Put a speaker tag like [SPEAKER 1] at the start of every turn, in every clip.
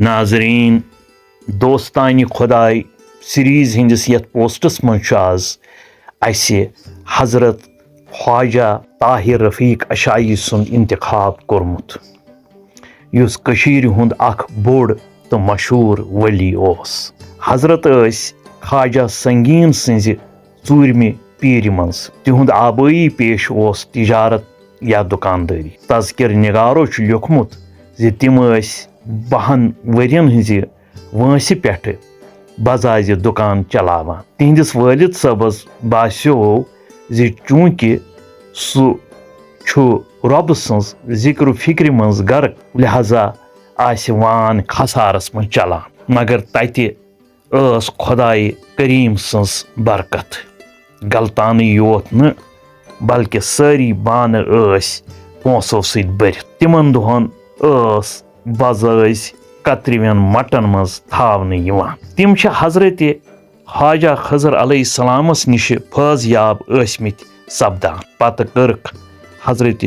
[SPEAKER 1] नाजरीन दोस्तानी खुदाई सीरीज हंदिस यथ पोस्टस मज आज हजरत ख्वाजा ताहिर रफीक अशाई सुन इंतखाब कोरमुत युस कशीर हुंद अख बोड़ तो मशहूर वली ओस। हजरत ख्वाजा संगीन सिंज चूरमि पीर मज तिहुंद आबई पेश ओस तिजारत या दुकानदारी। तज़किर निगारो लिखमुत ज तिम 12 वरियन हज वंस पे बजाज दुकान चलावान। तिहंदिस वालिद सबस बास्यो ज चूंकि सु रब सज जिक्र फिक्र मज गर्क लिहाजा आन खसारस मज चलान। मगर तति खुदाई करीम सज बरकत गलतान योत न बल्कि सारी बान पोसो सत भरित। तिमन दोहन बज कतरवन मटन मज थावन यिवान। तिम हजरत ख्वाजा खजर अलैहिस्सलामस निश फैज याब ٲسۍमٕتۍ सपदान। पत कर्क हजरत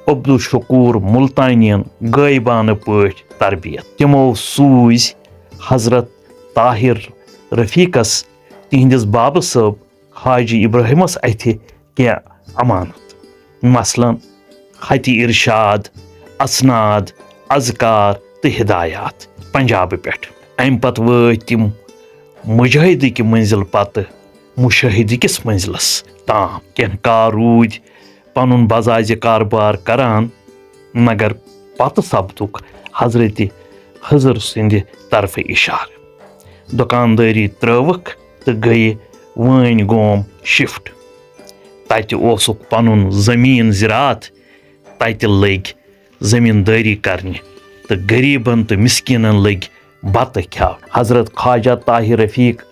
[SPEAKER 1] अब्दुल शकूर मुल्तानियन गायबान पठ तरबियत। तिमो सूज हजरत ताहिर रफीकस तिहंदिस बाब साहब हाजी इब्राहिमस अथि क्या अमानत, मसलन खत इरशाद, असनाद, अजकार तो हिदायत पंजाब पे। अम पत वत तिम मुजाहिद कि मंजिल पत मुशाहिद किस मंजिलस ताम। कह कार रूद पनुन बजाज कारबार करान मगर पत सपदुक हजरत खजर सिंध तरफ इशार। दुकानदारी त्रवक तो गई वन गोम शिफ्ट। तत ओसुक पनुन जमीन ज़रात तत लग जमींदारी करने तो गरीबन तो मिस्किनन लग बत ख्याव। हजरत ख्वाजा ताहिर रफीक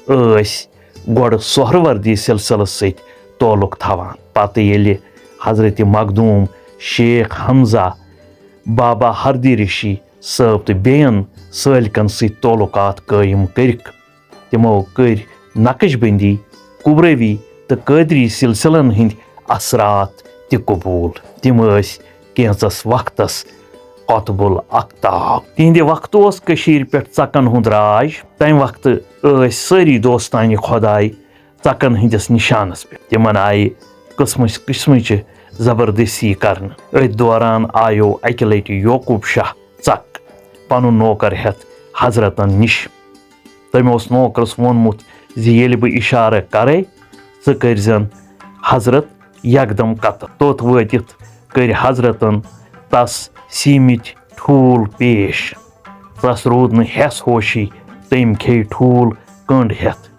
[SPEAKER 1] गोड़ सोहरवर्दी सिलसिल सत तोल्लुक थवान। पत येले हजरत मखदूम शेख हमजा बाबा हरदी ऋषि साहब तो बेयन सालिकन सत तोल्लुकात कायम करक तिमो कर नक्शबंदी, कुबरवी तो कादरी सिलसिलन हिंद असरात ते कबूल। तिम कैंचस वक्तस कतबुल अख्ताब। तिहंदे वक्त कशीर पे चकन हुंद राज। तम वक्त सारी दोस्तानी खुदाई चकन हंदिस निशानस पे। तिमन आय किस्म किस्मच जबरदस्ती करन। अथ दौरान आयो अकि लट यौकूब शाह चक पनुन नौकर हेत हजरतन निश। तम नौकरस वोनमुत ज येल बह इशारा करे च करजन हजरत यकदम कतल। तोत वातित कर हजरतन तस सीमित ठूल पेश। तस रूद न हेस होशी। तम खे ठूल कंड हेत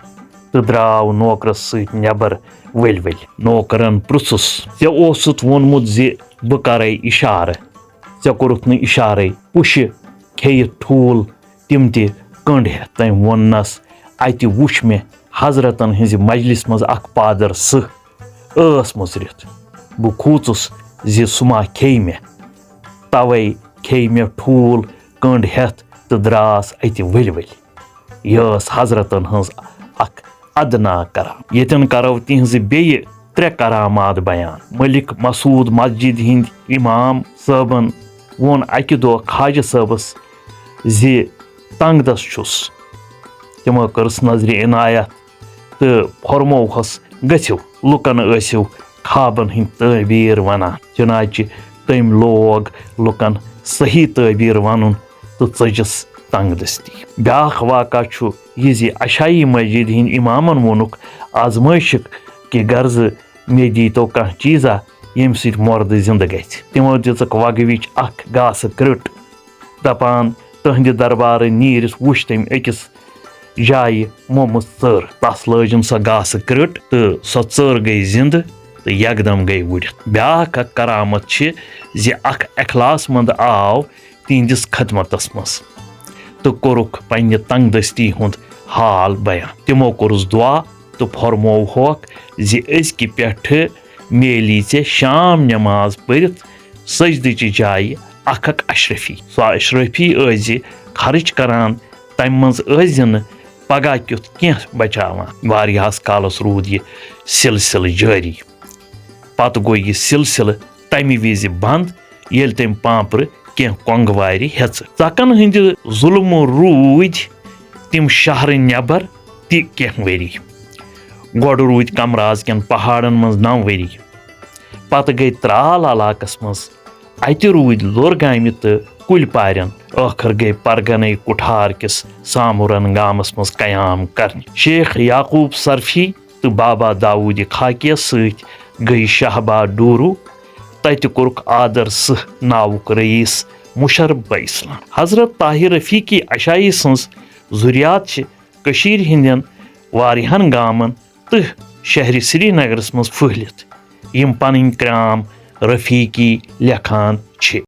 [SPEAKER 1] तो द्राव नौकरस सत नेबर वल वल। नौकरन पृछुस ऐ ओसुत वोनमुत ज बह करे इशार, ऐ कोरुक न इशारे। पुश खेयित ठूल तिम ते कंड हेत। तम वोनस अति वुछ मे हजरतन हज मजलिस मज अख पादर सह मुजरित। बह खूचुस ज सु मा खे मे तवे खे मे ठूल कंड हेत तो द्रास अति वल वल। यह हजरतन हज अख अदना कराम। यतन करो तिहज बेय 3 करामात बयान। मलिक मसूद मस्जिद हिंद इमाम साहबन वोन अकि दो ख्वाजा साहबस ज तंगदस छुस। तिमो करस नजर इनायत तो फरमोहस गो लुकन खाबन हिंद तबीर वनान। चुनाचे तम लोग लुकन सही तबीर वन तो चजस तंगदस्ती। ब्याख वाक़ा यह अशाई मस्जिद हिंद इमामन वोनुक आजमाइश कि गर्ज मे दी तो कह चीज़ा यम सत मर्द जिंद ग। तिमो दिक वगविच अख गास क्रट दपान तहंद दरबार नीरिस वुछ तम अकिस जाय मोमुत चर। तस लजन सो गास क्रट तो सो चर गई जिंद तो यकदम गई वुड़ित। ब्याख करामत ज अख अखलास मंद आव तिहंदिस खदमतस मज तो कोरुक पन्ने तंगदस्ती हुंद हाल बयान। तिमो कोरुस दुआ तो फरमोहोक ज अजकि पे मेली ऐ शाम नमाज पढ़ित सजदच जाय अख अशरफी। सो अशरफी ज खर्च करान तम मज न पगह क्युत क्या बचावान। वारियास कालस रूद यह सिलसिल जारी। पत गो यह सिलसिल तमि विज बंद येल तम पांपर कह कोंगवारि हेच षकन हंद जुल्म रूद तिम शहर नबर तह वरी गोड़ रूद कमराज कन पहाड़न मज 9 वरी पत गई त्राल इलाकस मज अत रूद लोरगामि तो कुल पारन आखिर गई परगन कुठार किस सामुरन गामस मज कयाम कर शेख याकूब सरफी तो बाबा दाऊद खाकियस सत गई शाहबा डूरू तत कोर्क आदर सह नावुक रईस मुशर्रफ इस्लाम हजरत ताहिर रफीकी अशाई सज जुरियात कशीर हिंदन वारिहन गामन तो शहर श्रीनगरस मज फहलित यम पन क्राम रफीकी लेखान छे।